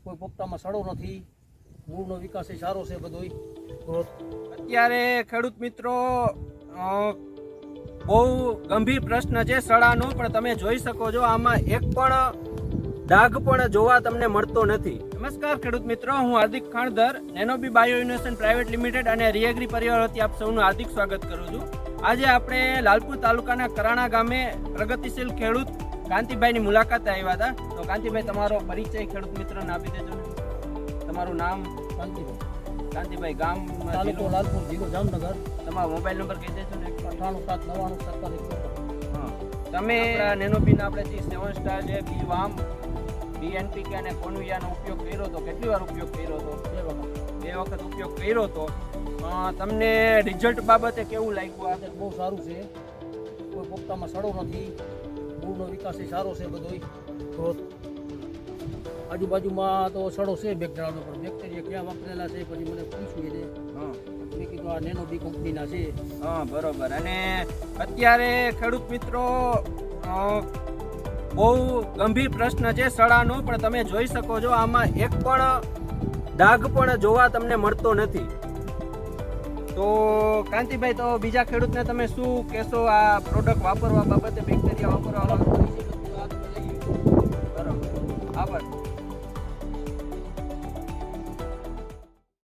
કોઈ પોપટામાં સડો નથી, મૂળનો વિકાસ એ સારો છે બધોય ગ્રોથ. અત્યારે ખેડૂત મિત્રો બહુ ગંભીર પ્રશ્ન છે સડાનો, પણ તમે જોઈ શકો છો આમાં એક પણ ડાઘ પણ જોવા તમને મળતો નથી. નમસ્કાર ખેડૂત મિત્રો, હું હાર્દિક ખાણધર, નેનોબી બાયો ઇનોવેશન પ્રાઇવેટ લિમિટેડ અને રિએગ્રી પરિવાર વતી આપ સૌનું હાર્દિક સ્વાગત કરું છું. આજે આપણે લાલપુર તાલુકાના કરાણા ગામે પ્રગતિશીલ ખેડૂત કાંતિભાઈની મુલાકાતે આવ્યા હતા. તો કાંતિભાઈ, તમારો પરિચય ખેડૂત મિત્રોને આપી દેજો ને. તમારું નામ? કાંતિભાઈ, ગામ? તાલુકો લાલપુર, જિલ્લો જામનગર. તમારો મોબાઈલ નંબર કહી દેજો ને. 98 હા, તમે નેનોબીના આપણે જે 7 સ્ટાર છે, બી વામ, BNPK અને કોન્વિયાનો ઉપયોગ કર્યો હતો. કેટલી વાર ઉપયોગ કર્યો હતો? 2 વખત ઉપયોગ કર્યો હતો. તમને રિઝલ્ટ બાબતે કેવું લાગ્યું? આ બહુ સારું છે, કોઈ પોપટામાં સડો નથી, મૂળનો વિકાસ એ સારો છે બધોય ગ્રોથ. આજુબાજુમાં તો સડો છે બેક્ટેરિયાનો, પણ બેક્ટેરિયા ક્યાં વાપરેલા છે પછી મને પૂછ્યું એને. મેં કીધું આ નેનોબી કંપનીના છે. હા, બરોબર. અને અત્યારે ખેડૂત મિત્રો બહુ ગંભીર પ્રશ્ન છે સડાનો, પણ તમે જોઈ શકો છો આમાં એક પણ ડાઘ પણ જોવા તમને મળતો નથી. તો કાંતિભાઈ, તો બીજા ખેડૂતને તમે શું કહેશો આ પ્રોડક્ટ વાપરવા બાબતે, બેક્ટેરિયા વાપરવા બાબતે? બરોબર, આભાર.